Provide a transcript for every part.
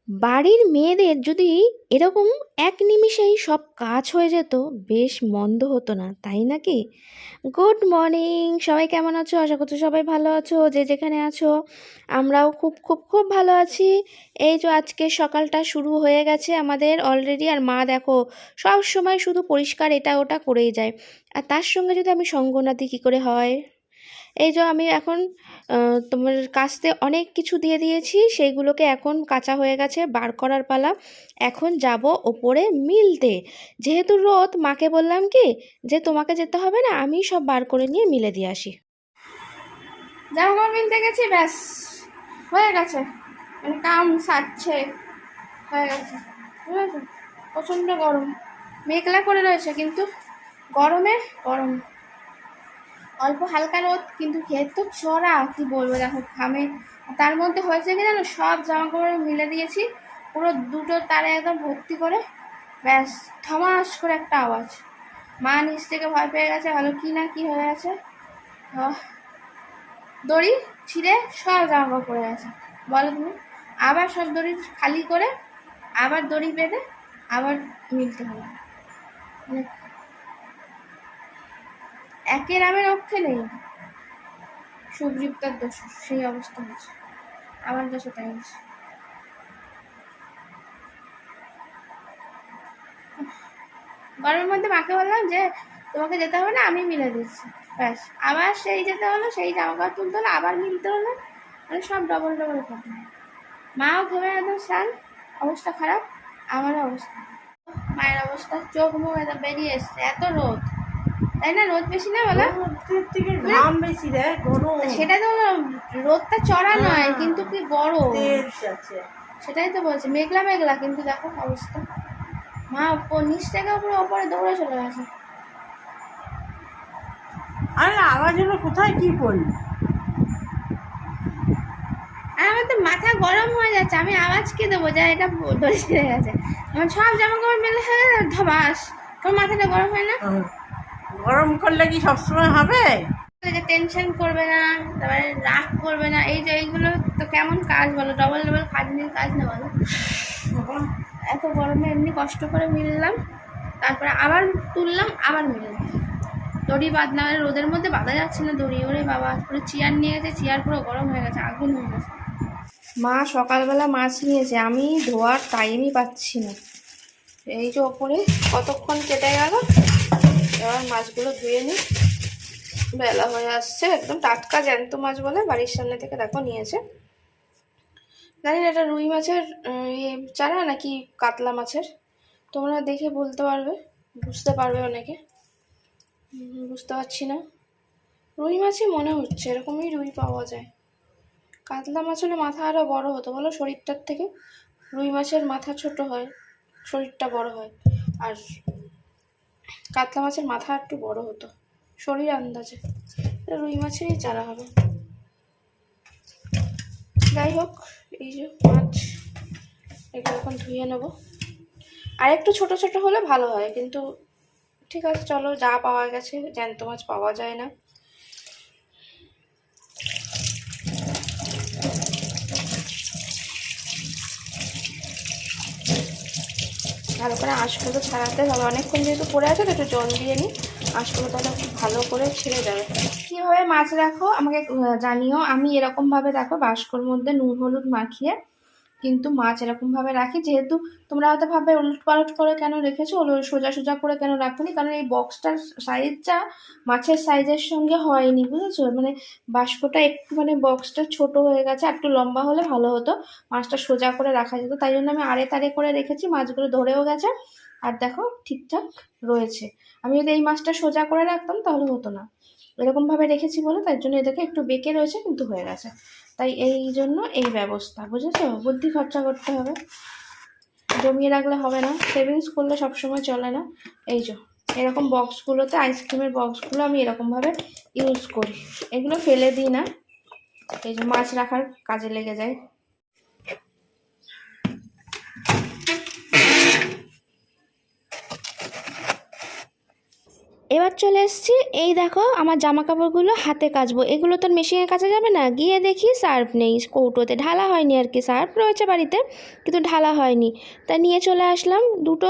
বাড়ির মেয়েদের যদি এরকম এক নিমিষেই সব কাজ হয়ে যেত, বেশ মন্দ হতো না, তাই নাকি? গুড মর্নিং, সবাই কেমন আছো? আশা করছি সবাই ভালো আছো, যে যেখানে আছো। আমরাও খুব খুব খুব ভালো আছি। এই যে আজকে সকালটা শুরু হয়ে গেছে আমাদের অলরেডি। আর মা দেখো সব সময় শুধু পরিষ্কার এটা ওটা করেই যায়, আর তার সঙ্গে যদি আমি সঙ্গ না দিই কী করে হয়? এই যে আমি এখন তোমার কাচতে অনেক কিছু দিয়ে দিয়েছি, সেইগুলোকে এখন কাঁচা হয়ে গেছে, বার করার পালা। এখন যাব ওপরে মিলতে। যেহেতু রোদ, মাকে বললাম কি যে তোমাকে যেতে হবে না, আমি সব বার করে নিয়ে মিলে দিয়ে আসি। জামাকাপড় মিলতে গেছি, ব্যাস হয়ে গেছে, মানে কাম সারছে, হয়ে গেছে। বুঝেছো? প্রচণ্ড গরম, মেঘলা করে রয়েছে কিন্তু গরমে গরম। অল্প হালকা রোদ, কিন্তু ক্ষেত তো চড়া, কি বলবো, দেখো ঘামে। তার মধ্যে হয়েছে কি জানো, সব জামা কাপড় মিলে দিয়েছি পুরো দুটো তারে একদম ভর্তি করে, ব্যাস ধমাস করে একটা আওয়াজ। মা নিচ থেকে ভয় পেয়ে গেছে, ভালো কি না কি হয়ে গেছে। দড়ি ছিঁড়ে সব জামা কাপড় পরে গেছে। বলো তুমি, আবার সব দড়ি খালি করে আবার দড়ি বেঁধে আবার মিলতে হলো। মানে একের আমের রক্ষে নেই। সুগ্রীবটার দোষ, সেই অবস্থা হয়েছে, আমার দোষে তাই হয়েছে। গরমের মধ্যে মাকে বললাম যে তোমাকে যেতে হবে না, আমি মিলে দিচ্ছি, ব্যাস আবার সেই যেতে হলো, সেই জামা কাপড় তুলতে হলো, আবার মিলতে হলো, মানে সব ডবল ডবল কথা। মাও ঘেমে একদম স্নান, অবস্থা খারাপ, আমারও অবস্থা। মায়ের অবস্থা, চোখ মুখ একদম বেরিয়ে এসছে, এত রোদ, তাই না? রোদ বেশি না বলো? ঘাম বেশি রে, গরম। সেটা তো, রোদটা চড়া নয় কিন্তু কি গরম, সেটাই তো বলছি, মেঘলা মেঘলা, কিন্তু দেখো অবস্থা। মা নিচ থেকে ওপরে দৌড়ে চলে গেছে। আরে আওয়াজ হলো, কোথায় কি করলি? আমার তো মাথা গরম হয়ে যাচ্ছে, আমি আওয়াজ কি দেবো যা এটা দড়ি ছিঁড়ে গেছে। আমার সব জামা কাপড় মেলে হয়ে গেছে, ধবাস। তোর মাথাটা গরম হয় না? গরম করলে কি সবসময় হবে? যে টেনশন করবে না, তারপরে রাগ করবে না, এই যে এইগুলো তো কেমন কাজ বলো, ডবল ডবল খাটনির কাজ না বলো? এত গরমে এমনি কষ্ট করে মিললাম, তারপরে আবার তুললাম, আবার মিললাম। দড়ি বাঁধলাম, রোদের মধ্যে বাঁধা যাচ্ছে না দড়ি, ওরে বাবা। পুরো চেয়ার নিয়ে গেছে, চেয়ার পুরো গরম হয়ে গেছে, আগুন হয়ে গেছে। মা সকালবেলা মাছ নিয়েছে, আমি ধোয়ার টাইমই পাচ্ছি না। এই যে ওপরে কতক্ষণ কেটে গেল, এবার মাছগুলো ধুয়ে নিই, বেলা হয়ে আসছে। একদম টাটকা জ্যান্ত মাছ বলে বাড়ির সামনে থেকে দেখো নিয়েছে। জানি না এটা রুই মাছের চারা নাকি কাতলা মাছের, তোমরা দেখে বলতে পারবে, বুঝতে পারবে অনেকে। বুঝতে পারছি না, রুই মাছই মনে হচ্ছে, এরকমই রুই পাওয়া যায়। কাতলা মাছ হলে মাথা আরও বড় হতো বলো শরীরটার থেকে, রুই মাছের মাথা ছোট হয়, শরীরটা বড় হয়, আর কাতলা মাছের মাথা একটু বড় হতো শরীর আন্দাজে। রুই মাছেরই চারা হবে। যাই হোক, এই যে মাছ, এগুলো এখন ধুয়ে নেব। আর একটু ছোট ছোট হলে ভালো হয়, কিন্তু ঠিক আছে চলো, যা পাওয়া গেছে, জ্যান্ত মাছ পাওয়া যায় না। ভালো করে আঁশগুলো ছাড়াতে হবে, অনেকক্ষণ যেহেতু পড়ে আছে তো একটু জল দিয়ে নিই, আঁশগুলো তাহলে খুব ভালো করে ছেড়ে যাবে। কীভাবে মাছ রাখো আমাকে জানিও। আমি এরকমভাবে দেখো বাস্কর মধ্যে নুন হলুদ মাখিয়ে কিন্তু মাছ এরকমভাবে রাখি। যেহেতু তোমরা হয়তো ভাববে উলট পালট করে কেন রেখেছো, সোজা সোজা করে কেন রাখোনি, কারণ এই বক্সটার সাইজটা মাছের সাইজের সঙ্গে হয়নি, বুঝেছো? মানে বাস্কটা একটু, মানে বক্সটা ছোট হয়ে গেছে, একটু লম্বা হলে ভালো হতো, মাছটা সোজা করে রাখা যেত। তাই জন্য আমি আড়ে তাড়ে করে রেখেছি, মাছগুলো ধরেও গেছে, আর দেখো ঠিকঠাক রয়েছে। আমি যদি এই মাছটা সোজা করে রাখতাম তাহলে হতো না, এরকমভাবে রেখেছি বলে তার জন্য এদেরকে একটু বেঁকে রয়েছে, কিন্তু হয়ে গেছে। তাই এই জন্য এই ব্যবস্থা, বুঝেছো? বুদ্ধি খরচা করতে হবে, জমিয়ে রাখলে হবে না, সেভিংস করলে সবসময় চলে না। এই যে এরকম বক্সগুলোতে, আইসক্রিমের বক্সগুলো আমি এরকমভাবে ইউজ করি, এগুলো ফেলে দিই না, এই যে মাছ রাখার কাজে লেগে যায়। এবার চলে এসেছি, এই দেখো আমার জামা কাপড়গুলো হাতে কাচবো। এগুলো তো মেশিনে কাচা যাবে না। গিয়ে দেখি সার্ফ নেই, কৌটোতে ঢালা হয়নি আর কি। সার্ফ রয়েছে বাড়িতে কিন্তু ঢালা হয়নি, তাই নিয়ে চলে আসলাম দুটো।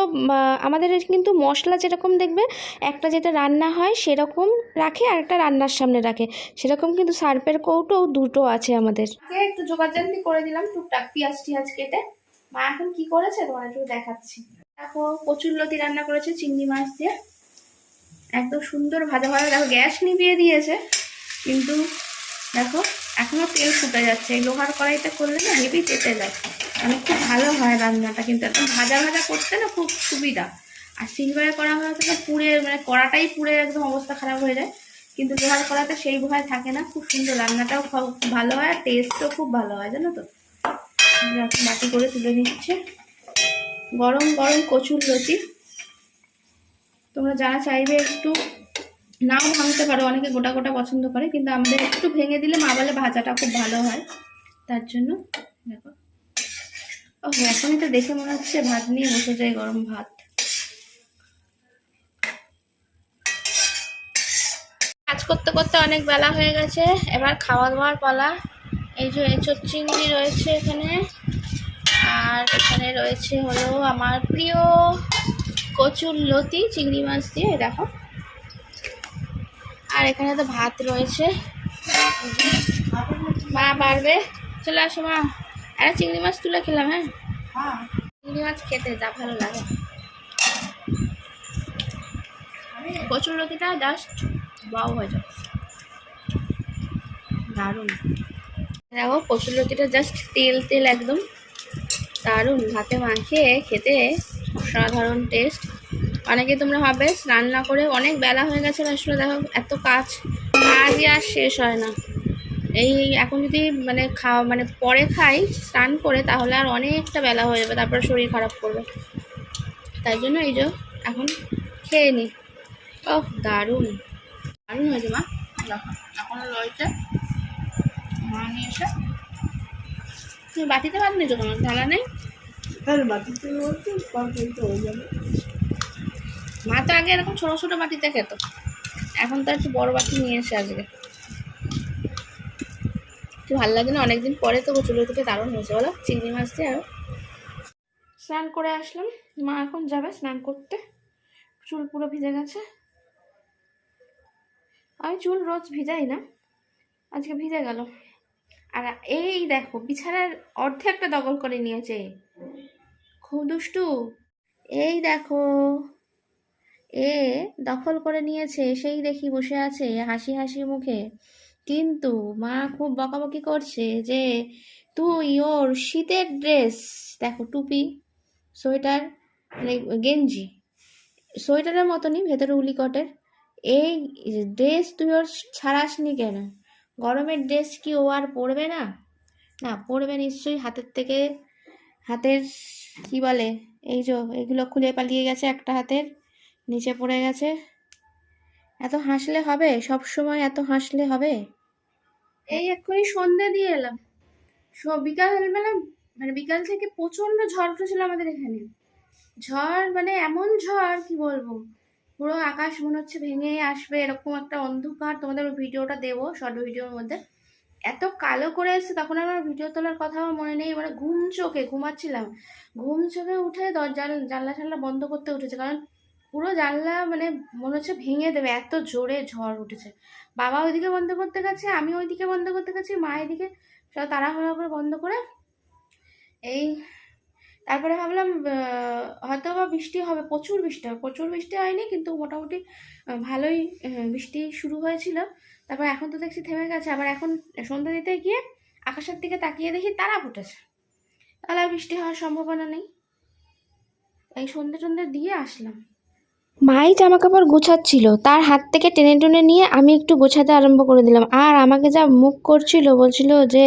আমাদের কিন্তু মশলা যেরকম দেখবে একটা যেটা রান্না হয় সেরকম রাখে, আর একটা রান্নার সামনে রাখে, সেরকম কিন্তু সার্ফের কৌটো দুটো আছে আমাদের। একটু জোগাড়জান্তি করে দিলাম টুকটাক, পেঁয়াজ টিয়াজ কেটে। মা এখন কি করেছে তোমার একটু দেখাচ্ছি। দেখো কচুরলতি রান্না করেছে চিংড়ি মাছ দিয়ে, একদম সুন্দর ভাজা ভাজা। দেখো গ্যাস নিভিয়ে দিয়েছে, কিন্তু দেখো এখনো তেল ফুটে যাচ্ছে। এই লোহার কড়াইতে করলে না হেভি তেতে যায়, মানে খুব ভালো হয় রান্নাটা, কিন্তু একদম ভাজা ভাজা করতে না খুব সুবিধা। আর সিলভারে করা হয় তো পুড়ে, মানে কড়াটাই পুড়ে একদম অবস্থা খারাপ হয়ে যায়, কিন্তু লোহার কড়াতে সেই ভয় থাকে না। খুব সুন্দর রান্নাটাও খুব ভালো হয়, আর টেস্টও খুব ভালো হয়, জানো তো। বাটি করে তুলে নিচ্ছে গরম গরম কচুরলতি। তোমরা যারা চাইবে একটু নাও ভাঙতে পারো, অনেকে গোটা গোটা পছন্দ করে, কিন্তু আমাদের একটু ভেঙে দিলে মা বলে ভাজাটা খুব ভালো হয়, তার জন্য। দেখো ও এখনই তো দেখে মনে হচ্ছে ভাত নিয়ে বসে যায়, গরম ভাত। কাজ করতে করতে অনেক বেলা হয়ে গেছে, এবার খাওয়া দাওয়ার পালা। এই যে এঁচোড় চিংড়ি রয়েছে এখানে, আর এখানে রয়েছে হলো আমার প্রিয় কচুরলতি চিংড়ি মাছ দিয়ে, দেখো। আর এখানে তো ভাত রয়েছে, মা পারবে। চলে আসো মা, আরে চিংড়ি মাছ তুলে খেলাম। হ্যাঁ, চিংড়ি মাছ খেতে যা ভালো লাগে। কচুরলতিটা জাস্ট বাও হয়ে যায়, দারুণ। দেখো কচুরলতিটা জাস্ট তেল তেল একদম দারুণ, ভাতে মাখিয়ে খেতে অসাধারণ টেস্ট। অনেকে তোমরা ভাবে রান্না করে অনেক বেলা হয়ে গেছে, আসলে দেখো এত কাজই আর শেষ হয় না। এই এখন যদি মানে পরে খাই স্নান করে, তাহলে আর অনেকটা বেলা হয়ে যাবে, তারপরে শরীর খারাপ করবে। তাই জন্য এই যে এখন খেয়ে নিই। ওহ দারুণ দারুণ হয়েছে মা। এখন রয়েছে মা নিয়ে এসে। তুমি বাটিতে ভাত নিয়েছো তোমার ঢালা নেই? বাটিতে হয়ে যাবে। মা তো আগে এরকম ছোটো ছোটো বাটিতে খেত, এখন তো একটু বড় বাটি নিয়ে এসে আজকে। একটু ভালো লাগে না, অনেকদিন পরে তো কচুরলতিটা দারুণ হয়েছে বলো, চিংড়ি মাছ দিয়ে। আরও স্নান করে আসলাম, মা এখন যাবে স্নান করতে। চুল পুরো ভিজে গেছে। আমি চুল রোজ ভিজাই না, আজকে ভিজে গেল। আর এই দেখো বিছানার অর্ধেকটা দখল করে নিয়েছে, খুব দুষ্টু। এই দেখো এ দখল করে নিয়েছে, সেই দেখি বসে আছে হাসি হাসি মুখে। কিন্তু মা খুব বকাবকি করছে যে তুই ওর শীতের ড্রেস, দেখো টুপি সোয়েটার মানে গেঞ্জি সোয়েটারের মতনই ভেতরে উলিকটের, এই ড্রেস তুই ওর ছাড়াসনি কেন? গরমের ড্রেস কি ও আর পরবে না? না পরবে নিশ্চয়ই। হাতের কি বলে, এই যে এগুলো খুলে পালিয়ে গেছে, একটা হাতের নিচে পড়ে গেছে। এত হাসলে হবে? সব সময় এত হাসলে হবে? এই এক্ষুনি সন্ধে দিয়ে এলাম, বিকালবেলা মানে বিকাল থেকে প্রচণ্ড ঝড় উঠেছিল আমাদের এখানে। ঝড় মানে এমন ঝড় কি বলবো, পুরো আকাশ মনে হচ্ছে ভেঙে আসবে, এরকম একটা অন্ধকার। তোমাদের ভিডিওটা দেবো শর্ট ভিডিওর মধ্যে। এত কালো করে এসছে, তখন আমার ভিডিও তোলার কথাও মনে নেই, মানে ঘুমাচ্ছিলাম, ঘুম চোখে উঠে জানলা টানলা বন্ধ করতে উঠেছে, কারণ পুরো জানলা মানে মনে হচ্ছে ভেঙে দেবে, এত জোরে ঝড় উঠেছে। বাবা ওইদিকে বন্ধ করতে গেছে, আমি ওইদিকে বন্ধ করতে গেছি, মা এদিকে সব তাড়াহুড়ো করে বন্ধ করে। এই তারপরে ভাবলাম হয়তো বা বৃষ্টি হবে, প্রচুর বৃষ্টি হয়নি, কিন্তু মোটামুটি ভালোই বৃষ্টি শুরু হয়েছিল। তারপর এখন তো দেখছি থেমে গেছে। আবার এখন সন্ধ্যা দিতে গিয়ে আকাশের দিকে তাকিয়ে দেখি তারা ফুটেছে, তাহলে আর বৃষ্টি হওয়ার সম্ভাবনা নেই। এই সন্ধ্যে দিয়ে আসলাম। মাই জামা কাপড় গোছাচ্ছিল, তার হাত থেকে টেনে টেনে নিয়ে আমি একটু গোছাতে আরম্ভ করে দিলাম। আর আমাকে যা মুখ করছিল, বলছিল যে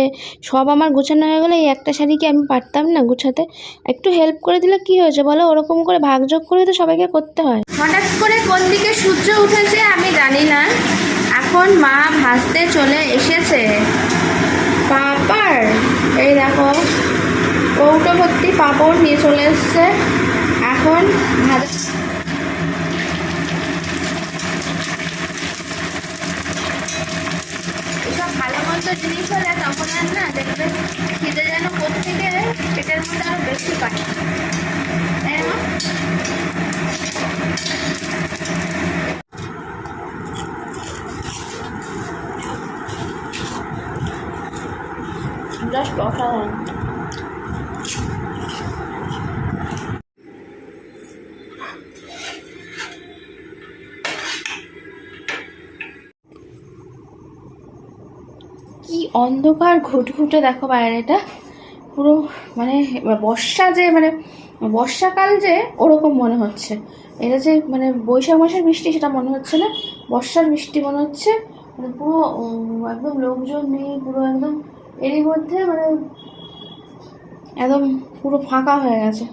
সব আমার গোছানো হয়ে গেলে এই একটা শাড়ি কি আমি পারতাম না গোছাতে? একটু হেল্প করে দিলে কি হয়েছে বলো? ওরকম করে ভাগযোগ করে তো সবাইকে করতে হয়। হঠাৎ করে কোন দিকে সূর্য উঠেছে আমি জানি না। এখন মা ভাজতে চলে এসেছে পাঁপড়। এই দেখো কৌটো ভর্তি পাঁপড় নিয়ে চলে এসছে। এখন ভাজা জিনিস হলে তখন আর না দেখবে খিদে যেন কোত্থেকে পেটের মধ্যে আরো বেশি পায়, তাই না? জাস্ট অসাধারণ। কি অন্ধকার ঘুটঘুটে দেখো বাইরেটা, পুরো মানে বর্ষা যে মানে বর্ষাকাল যে ওরকম মনে হচ্ছে। এটা যে মানে বৈশাখ মাসের বৃষ্টি সেটা মনে হচ্ছে না, বর্ষার বৃষ্টি মনে হচ্ছে। মানে পুরো একদম লোকজন নেই, পুরো একদম এরই মধ্যে মানে একদম পুরো ফাঁকা হয়ে গেছে।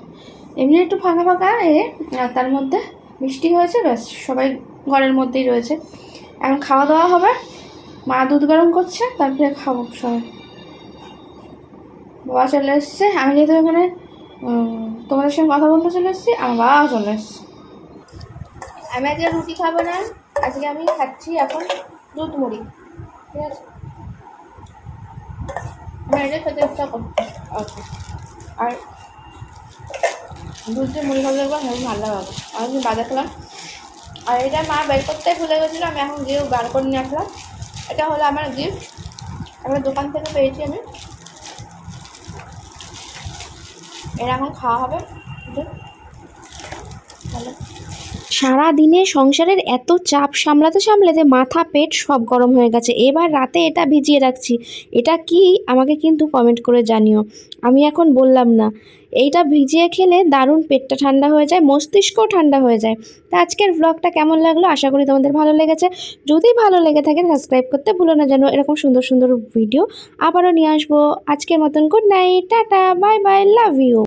এমনি একটু ফাঁকা ফাঁকা আর তার মধ্যে বৃষ্টি হয়েছে, ব্যাস সবাই ঘরের মধ্যেই রয়েছে। এখন খাওয়া দাওয়া হবে, মা দুধ গরম করছে, তারপরে খাবো সবাই। বাবা চলে এসছে, আমি যেহেতু এখানে তোমাদের সঙ্গে কথা বলতে চলে এসেছি, আমার বাবা চলে এসছে। আমি আজকে রুটি খাবো না, আজকে আমি খাচ্ছি এখন দুধ মুড়ি, ঠিক আছে? আমার এটা খেতে ইচ্ছা করছে। আচ্ছা, আর দুধ দিয়ে মুড়ি খাবো একবার হেবি ভালো লাগে। আমি বাজার খেলাম, আর এটা মা বের করতে ভুলে গেছিলো, আমি এখন গিয়ে বার করে নিয়ে আসলাম। এটা হলো আমার গিফট, আমার দোকান থেকে পেয়েছি আমি। এর এখন খাওয়া হবে। সারা দিনে সংসারের এত চাপ সামলাতে সামলাতে মাথা পেট সব গরম হয়ে গেছে। এবার রাতে এটা ভিজিয়ে রাখছি, এটা কি আমাকে কিন্তু কমেন্ট করে জানিও। আমি এখন বললাম না, এইটা ভিজিয়ে খেলে দারুণ পেটটা ঠান্ডা হয়ে যায়, মস্তিষ্কও ঠান্ডা হয়ে যায়। তা আজকের ব্লগটা কেমন লাগলো, আশা করি তোমাদের ভালো লেগেছে। যদি ভালো লেগে থাকে সাবস্ক্রাইব করতে ভুলো না যেন, এরকম সুন্দর সুন্দর ভিডিও আবারও নিয়ে আসবো। আজকের মতন good night, tata, bye bye, love you.